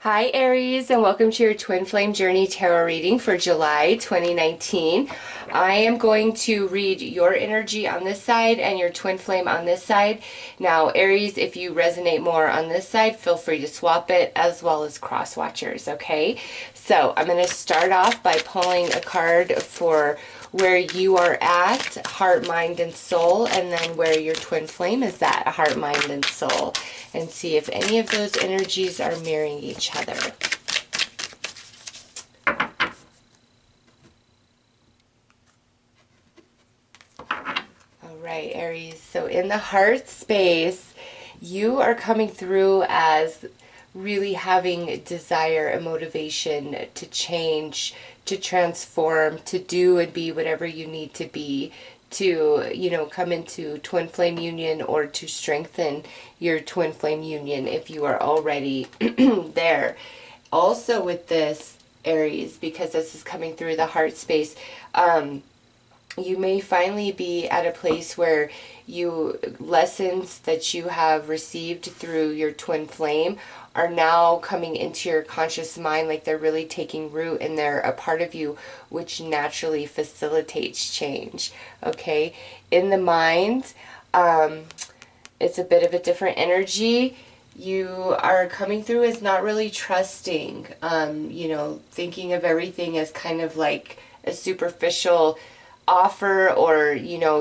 Hi Aries, and welcome to your Twin Flame Journey Tarot reading for July 2019. I am going to read your energy on this side and your twin flame on this side. Now Aries, if you resonate more on this side, feel free to swap it, as well as cross watchers, okay? So I'm going to start off by pulling a card for where you are at, heart, mind, and soul, and then where your twin flame is at, heart, mind, and soul, and see if any of those energies are mirroring each other. All right, Aries, so in the heart space, you are coming through as really having desire and motivation to change, to transform, to do and be whatever you need to be to, come into twin flame union, or to strengthen your twin flame union if you are already there. Also with this, Aries, because this is coming through the heart space, you may finally be at a place where lessons that you have received through your twin flame are now coming into your conscious mind, like they're really taking root and they're a part of you, which naturally facilitates change. Okay, in the mind, it's a bit of a different energy. You are coming through as not really trusting, thinking of everything as kind of like a superficial offer, or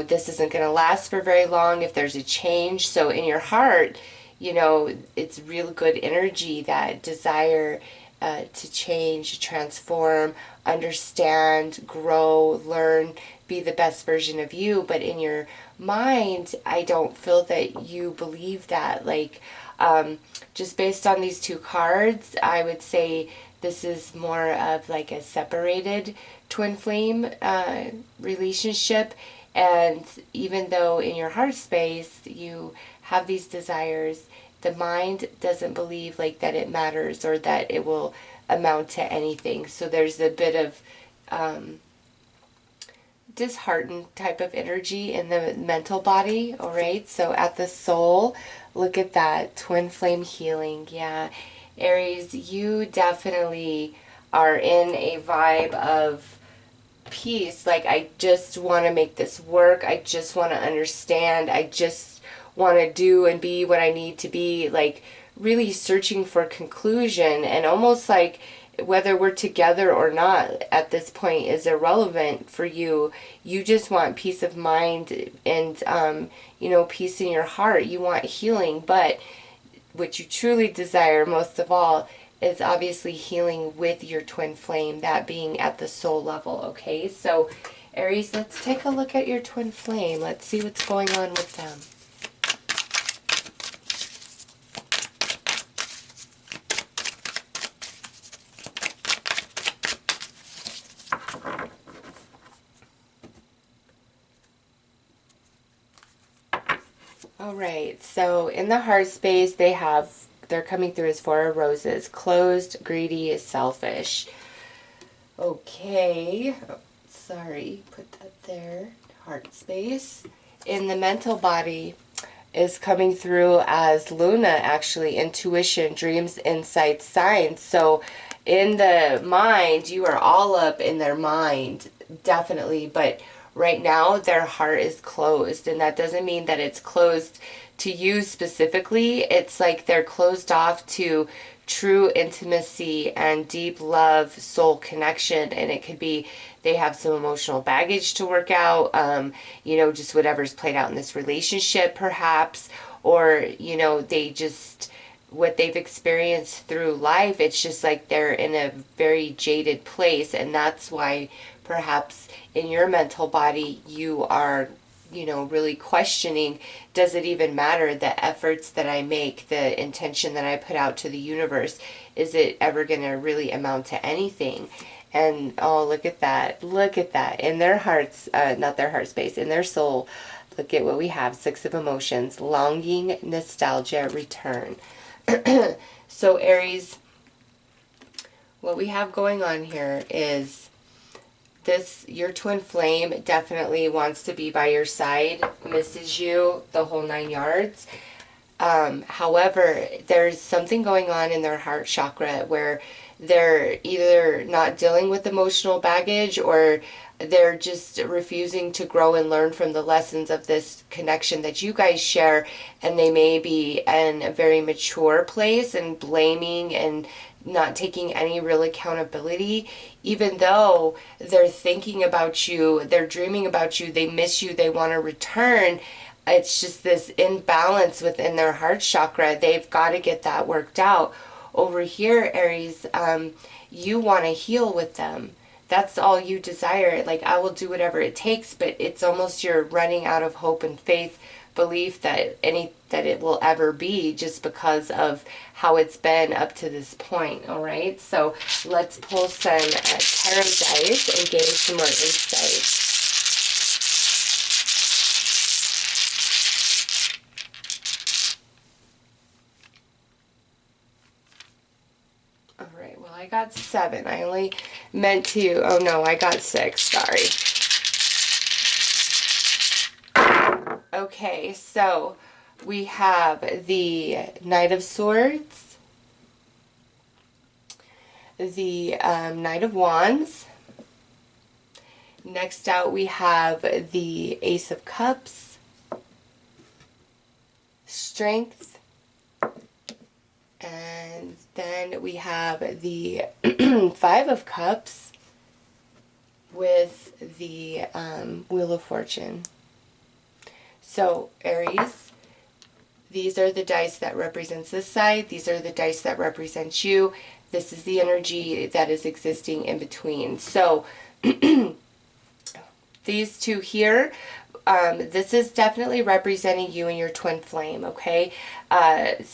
this isn't going to last for very long if there's a change. So in your heart, it's real good energy, that desire to change, transform, understand, grow, learn, be the best version of you. But in your mind, I don't feel that you believe that. Like, just based on these two cards, I would say this is more of like a separated twin flame relationship. And even though in your heart space you have these desires, the mind doesn't believe like that it matters or that it will amount to anything. So there's a bit of disheartened type of energy in the mental body. All right, so at the soul, look at that twin flame healing. Yeah, Aries, you definitely are in a vibe of peace. Like, I just want to make this work. I just want to understand. I just want to do and be what I need to be. Like, really searching for conclusion, and almost like whether we're together or not at this point is irrelevant for you. You just want peace of mind and, peace in your heart. You want healing, but what you truly desire most of all is obviously healing with your twin flame, that being at the soul level. Okay, so Aries, let's take a look at your twin flame. Let's see what's going on with them. All right, so in the heart space, they're coming through as Four of Roses: closed, greedy, selfish. Okay, sorry, put that there. Heart space. In the mental body is coming through as Luna, actually, intuition, dreams, insights, signs. So in the mind, you are all up in their mind, definitely, but right now their heart is closed, and that doesn't mean that it's closed to you specifically. It's like they're closed off to true intimacy and deep love, soul connection. And it could be they have some emotional baggage to work out, just whatever's played out in this relationship perhaps, or they just, what they've experienced through life, it's just like they're in a very jaded place. And that's why perhaps in your mental body you are really questioning, does it even matter, the efforts that I make, the intention that I put out to the universe, is it ever going to really amount to anything? And oh, look at that, in their hearts, not their heart space, in their soul, look at what we have: Six of Emotions, longing, nostalgia, return. So Aries, what we have going on here is your twin flame definitely wants to be by your side, misses you, the whole 9 yards. However, there's something going on in their heart chakra where they're either not dealing with emotional baggage, or they're just refusing to grow and learn from the lessons of this connection that you guys share, and they may be in a very mature place and blaming and not taking any real accountability, even though they're thinking about you, they're dreaming about you, they miss you, they want to return. It's just this imbalance within their heart chakra. They've got to get that worked out. Over here, Aries, you want to heal with them. That's all you desire. Like, I will do whatever it takes, but it's almost you're running out of hope and faith, belief that it will ever be, just because of how it's been up to this point. All right, so let's pull some tarot dice and gain some more insight. I got 7. I only meant to, oh no, I got 6, sorry. Okay, so we have the Knight of Swords, the Knight of Wands. Next out we have the Ace of Cups, Strength, and then we have the Five of Cups with the Wheel of Fortune. So, Aries, these are the dice that represents this side. These are the dice that represent you. This is the energy that is existing in between. So, these two here, this is definitely representing you and your twin flame, okay?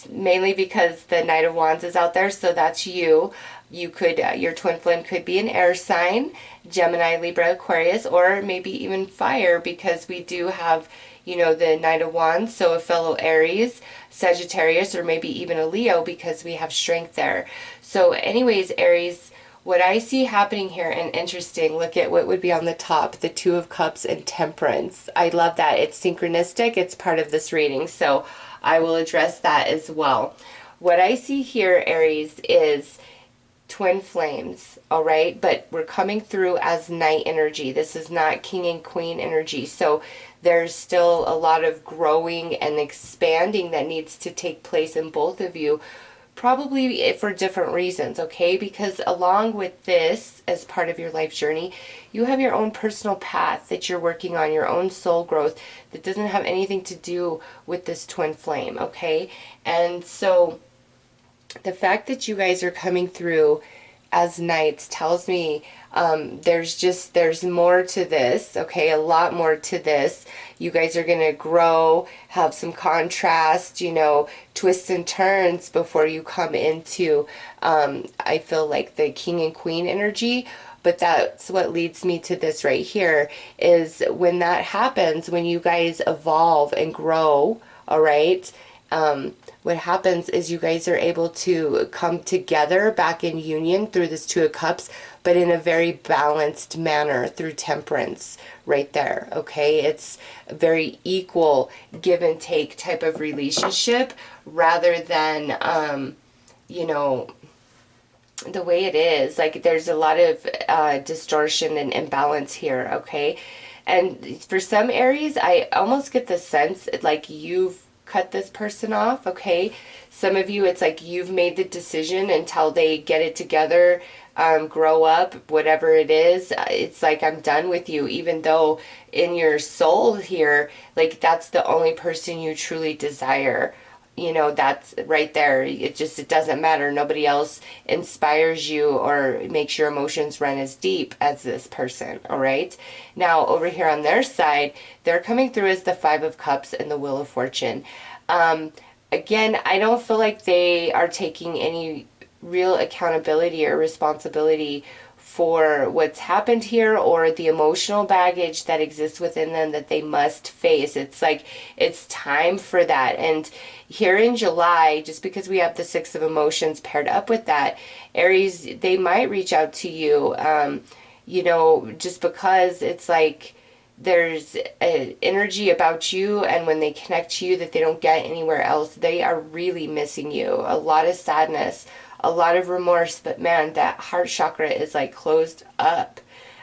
Mainly because the Knight of Wands is out there, so that's you. You could, your twin flame could be an air sign, Gemini, Libra, Aquarius, or maybe even fire, because we do have, you know, the Knight of Wands, so a fellow Aries, Sagittarius, or maybe even a Leo, because we have strength there. So anyways, Aries, what I see happening here, and interesting, look at what would be on the top, the Two of Cups and Temperance. I love that. It's synchronistic. It's part of this reading, so I will address that as well. What I see here, Aries, is twin flames, all right? But we're coming through as Knight energy. This is not King and Queen energy, so there's still a lot of growing and expanding that needs to take place in both of you, probably for different reasons, okay? Because along with this, as part of your life journey, you have your own personal path that you're working on, your own soul growth that doesn't have anything to do with this twin flame, okay? And so the fact that you guys are coming through as knights tells me there's more to this, okay? A lot more to this. You guys are going to grow, have some contrast, you know, twists and turns before you come into, I feel like, the King and Queen energy. But that's what leads me to this right here, is when that happens, when you guys evolve and grow, all right, what happens is you guys are able to come together back in union through this Two of Cups, but in a very balanced manner through Temperance right there, okay? It's a very equal give and take type of relationship rather than, you know, the way it is. Like, there's a lot of distortion and imbalance here, okay? And for some Aries, I almost get the sense like you've cut this person off, okay? Some of you, it's like you've made the decision until they get it together, grow up, whatever it is. It's like, I'm done with you, even though in your soul here, like, that's the only person you truly desire. You know, that's right there. It doesn't matter. Nobody else inspires you or makes your emotions run as deep as this person, all right? Now, over here on their side, they're coming through as the Five of Cups and the Wheel of Fortune. Again, I don't feel like they are taking any real accountability or responsibility for what's happened here, or the emotional baggage that exists within them that they must face. It's like, it's time for that. And here in July, just because we have the Six of Emotions paired up with that, Aries, they might reach out to you, you know, just because it's like there's an energy about you, and when they connect to you that they don't get anywhere else, they are really missing you. A lot of sadness, a lot of remorse, but man, that heart chakra is like closed up.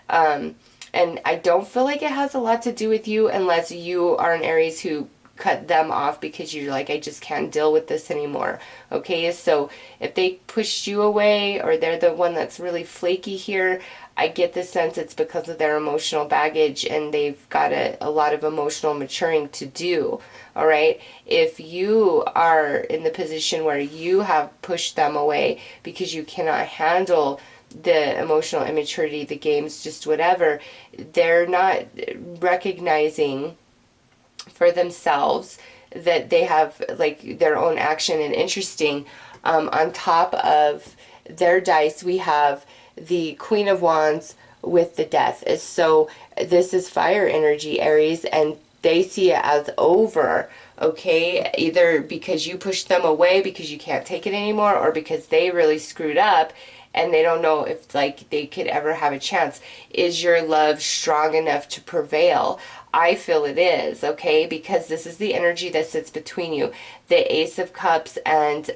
And I don't feel like it has a lot to do with you unless you are an Aries who cut them off because you're like, I just can't deal with this anymore. Okay, so if they pushed you away or they're the one that's really flaky here, I get the sense it's because of their emotional baggage and they've got a lot of emotional maturing to do. All right, if you are in the position where you have pushed them away because you cannot handle the emotional immaturity, the games, just whatever, they're not recognizing for themselves that they have like their own action. And interesting, on top of their dice we have the Queen of Wands with the Death. So this is fire energy, Aries, and they see it as over. Okay, either because you pushed them away because you can't take it anymore, or because they really screwed up and they don't know if like they could ever have a chance. Is your love strong enough to prevail? I feel it is, okay, because this is the energy that sits between you. The Ace of Cups and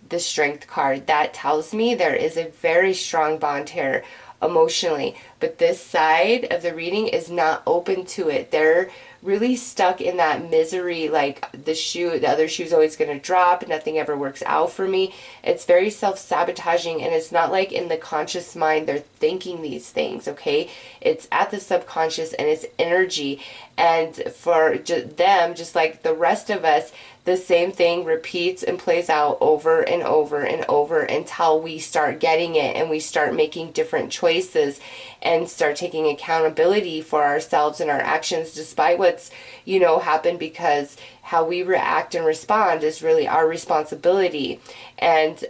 the Strength card, that tells me there is a very strong bond here emotionally, but this side of the reading is not open to it. They're really stuck in that misery, like the other shoe's always going to drop, nothing ever works out for me. It's very self-sabotaging, and it's not like in the conscious mind they're thinking these things, okay? It's at the subconscious, and it's energy. And for them, just like the rest of us, the same thing repeats and plays out over and over and over until we start getting it and we start making different choices and start taking accountability for ourselves and our actions despite what's, happened, because how we react and respond is really our responsibility. And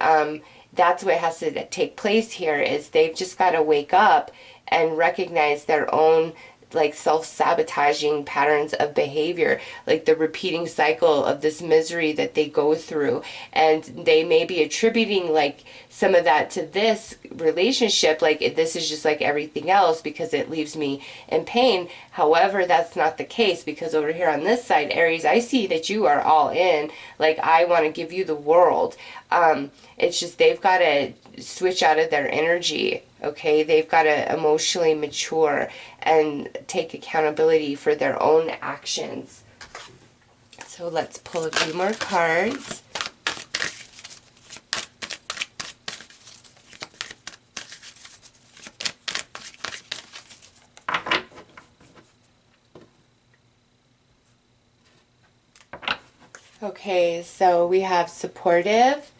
that's what has to take place here, is they've just got to wake up and recognize their own like self-sabotaging patterns of behavior, like the repeating cycle of this misery that they go through. And they may be attributing like some of that to this relationship, like this is just like everything else because it leaves me in pain. However, that's not the case, because over here on this side, Aries, I see that you are all in. Like, I want to give you the world. It's just they've got to switch out of their energy, okay? They've got to emotionally mature and take accountability for their own actions. So let's pull a few more cards. Okay, so we have supportive,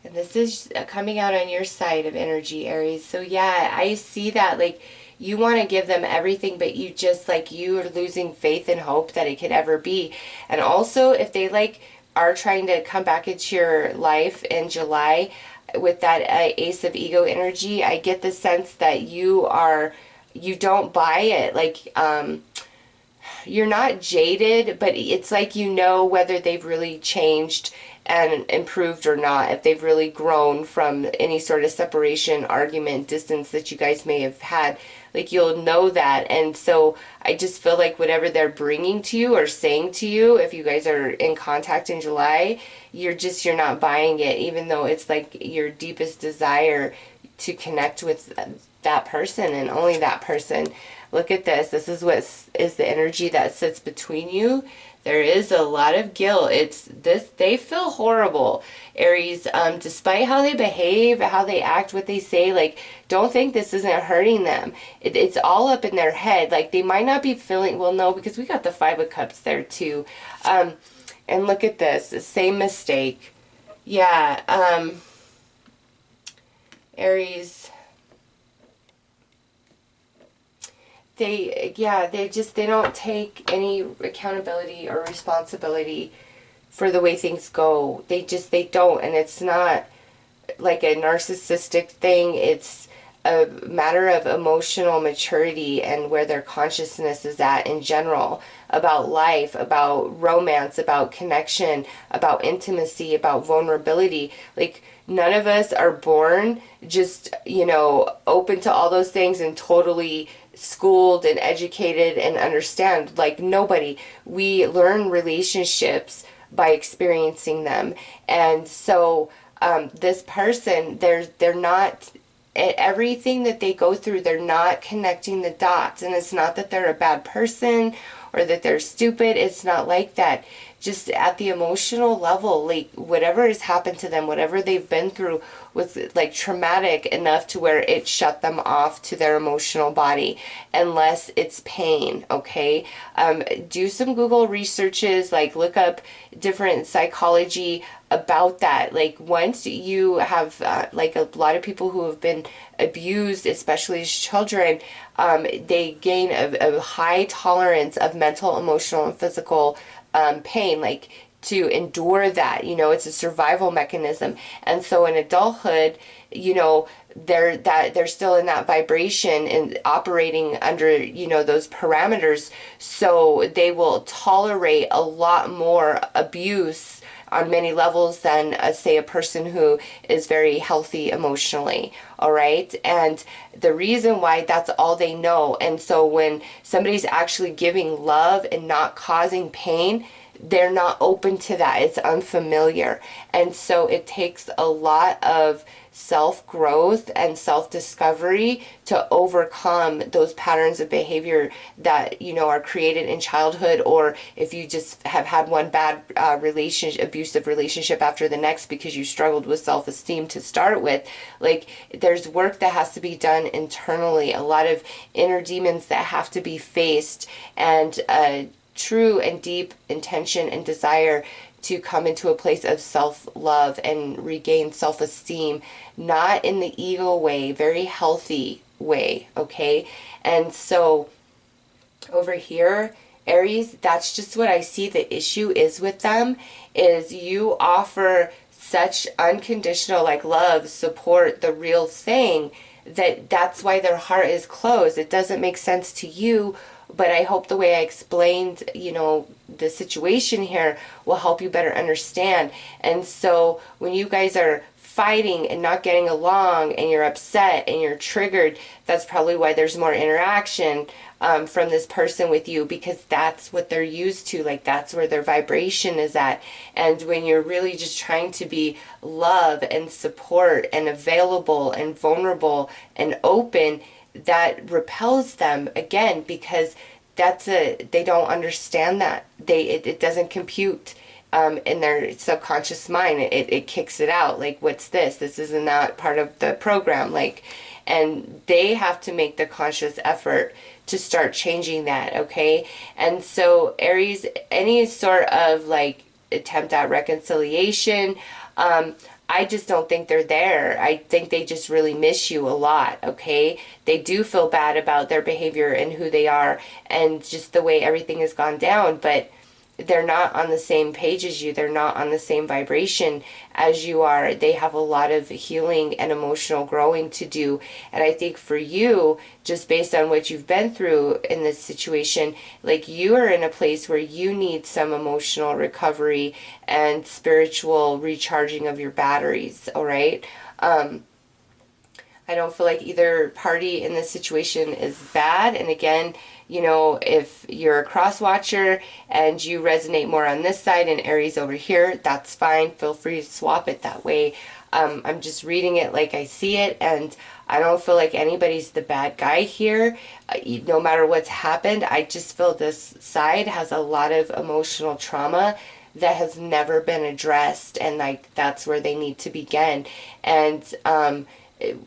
and this is coming out on your side of energy, Aries. So yeah, I see that, like, you want to give them everything, but you just, like, you are losing faith and hope that it could ever be. And also, if they, like, are trying to come back into your life in July with that Ace of Ego energy, I get the sense that you don't buy it. Like, you're not jaded, but it's like whether they've really changed and improved or not, if they've really grown from any sort of separation, argument, distance that you guys may have had. Like, you'll know that. And so I just feel like whatever they're bringing to you or saying to you, if you guys are in contact in July, you're not buying it, even though it's like your deepest desire to connect with that person and only that person. Look at this. This is what is the energy that sits between you. There is a lot of guilt. They feel horrible, Aries, despite how they behave, how they act, what they say. Like, don't think this isn't hurting them. It's all up in their head. Like, they might not be feeling, well, no, because we got the Five of Cups there too. And look at this, the same mistake. Yeah, Aries, they don't take any accountability or responsibility for the way things go. They don't. And it's not like a narcissistic thing. It's a matter of emotional maturity and where their consciousness is at in general, about life, about romance, about connection, about intimacy, about vulnerability. Like, none of us are born just, open to all those things and totally schooled and educated and understand. Like nobody. We learn relationships by experiencing them. And so this person, they're not, everything that they go through, they're not connecting the dots. And it's not that they're a bad person or that they're stupid. It's not like that. Just at the emotional level, like whatever has happened to them, whatever they've been through was like traumatic enough to where it shut them off to their emotional body, unless it's pain. Okay. Do some Google researches, like look up different psychology about that. Like once you have like a lot of people who have been abused, especially as children, they gain a high tolerance of mental, emotional, and physical pain, like to endure that. It's a survival mechanism. And so in adulthood, they're still in that vibration and operating under those parameters, so they will tolerate a lot more abuse on many levels than say a person who is very healthy emotionally. All right. And the reason why, that's all they know. And so when somebody's actually giving love and not causing pain, they're not open to that. It's unfamiliar. And so it takes a lot of self-growth and self-discovery to overcome those patterns of behavior that are created in childhood, or if you just have had one bad abusive relationship after the next because you struggled with self-esteem to start with. Like there's work that has to be done internally, a lot of inner demons that have to be faced, and true and deep intention and desire to come into a place of self-love and regain self-esteem, not in the ego way, very healthy way. Okay. And so over here, Aries, that's just what I see the issue is with them, is you offer such unconditional like love, support, the real thing, that's why their heart is closed. It doesn't make sense to you, but I hope the way I explained, the situation here will help you better understand. And so when you guys are fighting and not getting along and you're upset and you're triggered, that's probably why there's more interaction from this person with you, because that's what they're used to. Like that's where their vibration is at. And when you're really just trying to be love and support and available and vulnerable and open, that repels them again, because they don't understand that. It doesn't compute in their subconscious mind. It kicks it out. Like, what's this? This isn't that part of the program. Like, and they have to make the conscious effort to start changing that. Okay. And so Aries, any sort of like attempt at reconciliation, I just don't think they're there. I think they just really miss you a lot, okay? They do feel bad about their behavior and who they are and just the way everything has gone down, but they're not on the same page as you. They're not on the same vibration as you are. They have a lot of healing and emotional growing to do. And I think for you, just based on what you've been through in this situation, like you are in a place where you need some emotional recovery and spiritual recharging of your batteries, all right? I don't feel like either party in this situation is bad. And again, if you're a cross watcher and you resonate more on this side and Aries over here, that's fine. Feel free to swap it that way. I'm just reading it like I see it, and I don't feel like anybody's the bad guy here. No matter what's happened, I just feel this side has a lot of emotional trauma that has never been addressed, and like that's where they need to begin. And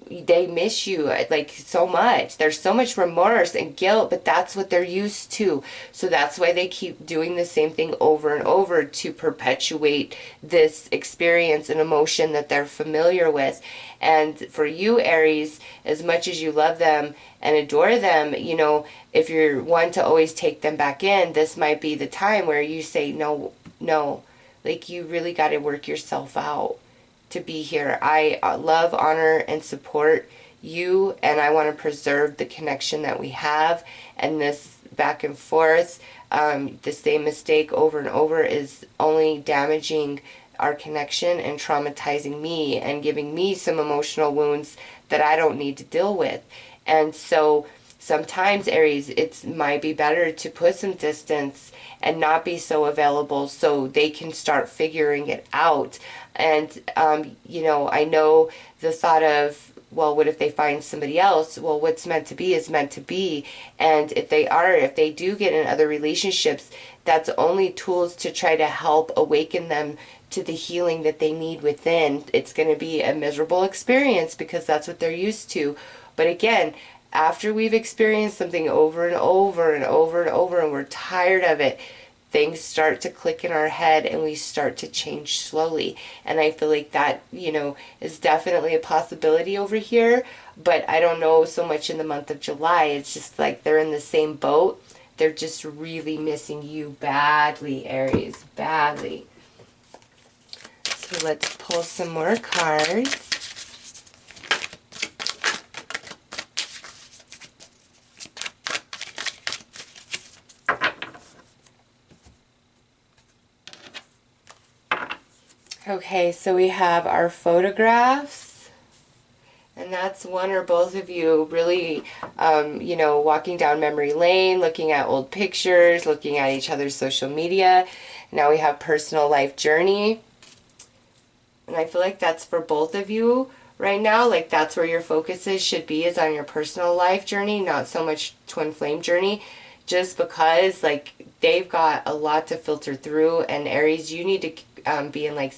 they miss you like so much. There's so much remorse and guilt, but that's what they're used to. So that's why they keep doing the same thing over and over, to perpetuate this experience and emotion that they're familiar with. And for you, Aries, as much as you love them and adore them, if you're one to always take them back in, this might be the time where you say, no, like you really got to work yourself out to be here. I love, honor, and support you, and I want to preserve the connection that we have. And this back and forth, the same mistake over and over is only damaging our connection and traumatizing me and giving me some emotional wounds that I don't need to deal with. And so sometimes, Aries, it might be better to put some distance and not be so available so they can start figuring it out. And, I know the thought of, well, what if they find somebody else? Well, what's meant to be is meant to be. And if they do get in other relationships, that's only tools to try to help awaken them to the healing that they need within. It's going to be a miserable experience because that's what they're used to. But again, after we've experienced something over and over and over and over and we're tired of it, things start to click in our head and we start to change slowly. And I feel like that, is definitely a possibility over here. But I don't know so much in the month of July. It's just like they're in the same boat. They're just really missing you badly, Aries, badly. So let's pull some more cards. Okay, so we have our photographs, and that's one or both of you really, walking down memory lane, looking at old pictures, looking at each other's social media. Now we have personal life journey, and I feel like that's for both of you right now. Like that's where your focus should be, is on your personal life journey, not so much twin flame journey, just because like they've got a lot to filter through. And Aries, you need to be in like,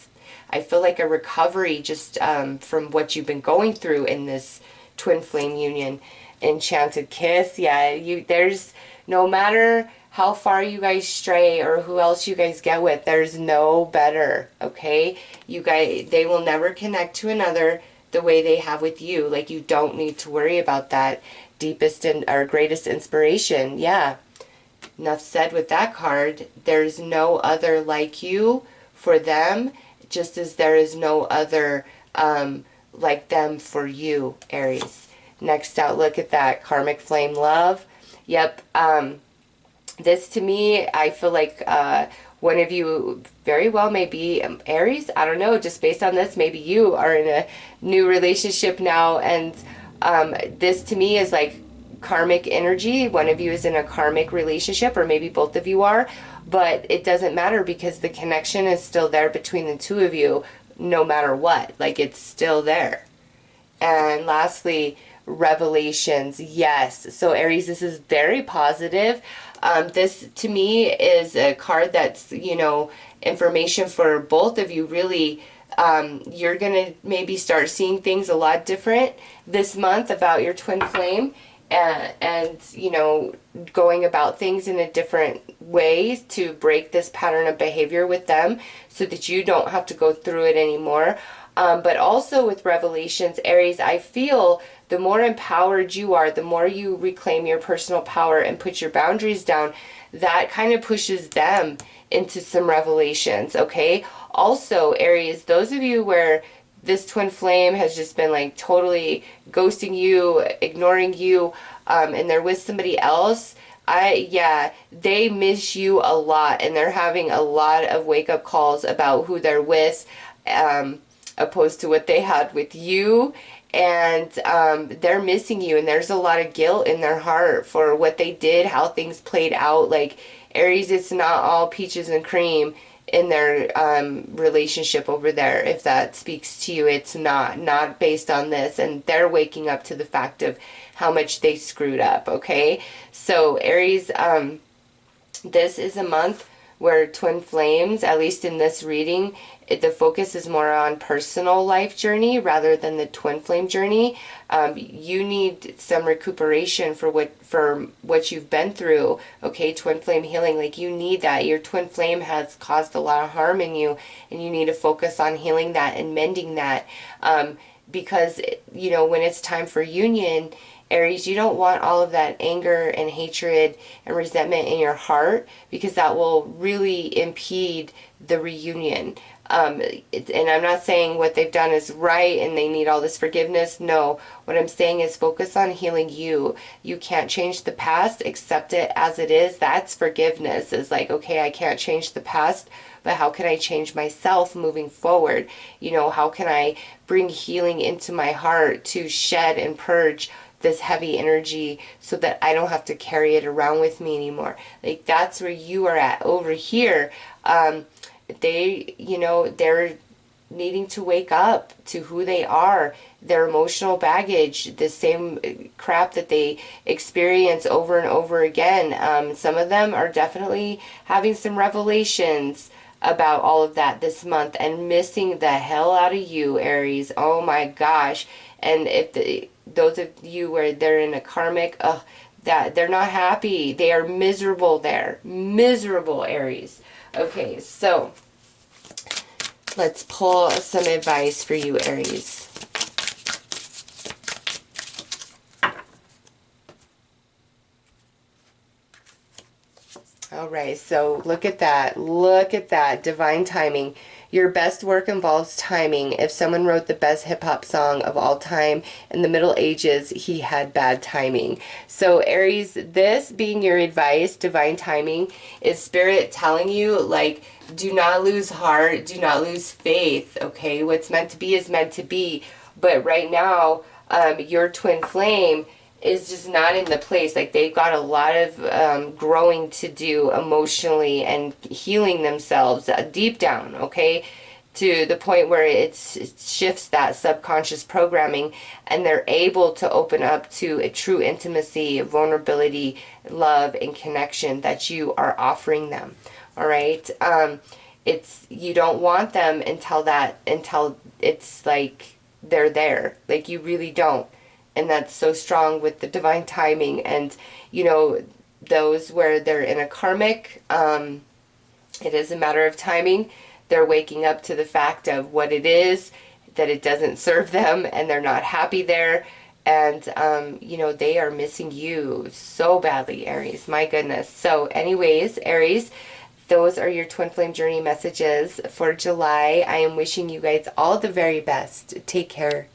I feel like a recovery just from what you've been going through in this twin flame union. Enchanted kiss, yeah, there's, no matter how far you guys stray or who else you guys get with, there's no better, okay? You guys, they will never connect to another the way they have with you. Like, you don't need to worry about that. Deepest and or greatest inspiration, yeah. Enough said with that card. There's no other like you for them, just as there is no other like them for you, Aries. Next out, look at that. Karmic flame love. Yep. This to me, I feel like one of you very well may be Aries. I don't know. Just based on this, maybe you are in a new relationship now. And this to me is like karmic energy. One of you is in a karmic relationship, or maybe both of you are. But it doesn't matter because the connection is still there between the two of you no matter what. Like, it's still there. And lastly, revelations. Yes. So Aries, this is very positive. This to me is a card that's, information for both of you. Really, you're going to maybe start seeing things a lot different this month about your twin flame. And going about things in a different way to break this pattern of behavior with them so that you don't have to go through it anymore. But also with revelations, Aries, I feel the more empowered you are, the more you reclaim your personal power and put your boundaries down, that kind of pushes them into some revelations, okay? Also, Aries, those of you where this twin flame has just been like totally ghosting you, ignoring you, and they're with somebody else, they miss you a lot, and they're having a lot of wake-up calls about who they're with, opposed to what they had with you. And they're missing you, and there's a lot of guilt in their heart for what they did, how things played out. Like, Aries, it's not all peaches and cream in their relationship over there. If that speaks to you, it's not based on this, and they're waking up to the fact of how much they screwed up, okay? So Aries, this is a month where twin flames, at least in this reading, the focus is more on personal life journey rather than the twin flame journey. You need some recuperation for what you've been through, okay? Twin flame healing, like, you need that. Your twin flame has caused a lot of harm in you, and you need to focus on healing that and mending that, because when it's time for union, Aries, you don't want all of that anger and hatred and resentment in your heart, because that will really impede the reunion. And I'm not saying what they've done is right and they need all this forgiveness. No, what I'm saying is focus on healing you. You can't change the past. Accept it as it is. That's forgiveness. It's like, okay, I can't change the past, but how can I change myself moving forward? How can I bring healing into my heart to shed and purge this heavy energy so that I don't have to carry it around with me anymore. Like, that's where you are at. Over here, they, you know, they're needing to wake up to who they are, their emotional baggage, the same crap that they experience over and over again. Some of them are definitely having some revelations about all of that this month and missing the hell out of you, Aries. Oh my gosh. And if those of you where they're in a karmic, that they're not happy. They are miserable there. Miserable, Aries. Okay, so let's pull some advice for you, Aries. All right, so look at that. Look at that. Divine timing. Your best work involves timing. If someone wrote the best hip-hop song of all time in the Middle Ages, he had bad timing. So Aries, this being your advice, divine timing, is Spirit telling you, like, do not lose heart, do not lose faith, okay? What's meant to be is meant to be. But right now, your twin flame is just not in the place. Like, they've got a lot of growing to do emotionally and healing themselves deep down, okay, to the point where it shifts that subconscious programming, and they're able to open up to a true intimacy, vulnerability, love, and connection that you are offering them. All right, it's, you don't want them until it's like they're there. Like, you really don't. And that's so strong with the divine timing. And, you know, those where they're in a karmic, it is a matter of timing. They're waking up to the fact of what it is, that it doesn't serve them, and they're not happy there. And, you know, they are missing you so badly, Aries. My goodness. So anyways, Aries, those are your twin flame journey messages for July. I am wishing you guys all the very best. Take care.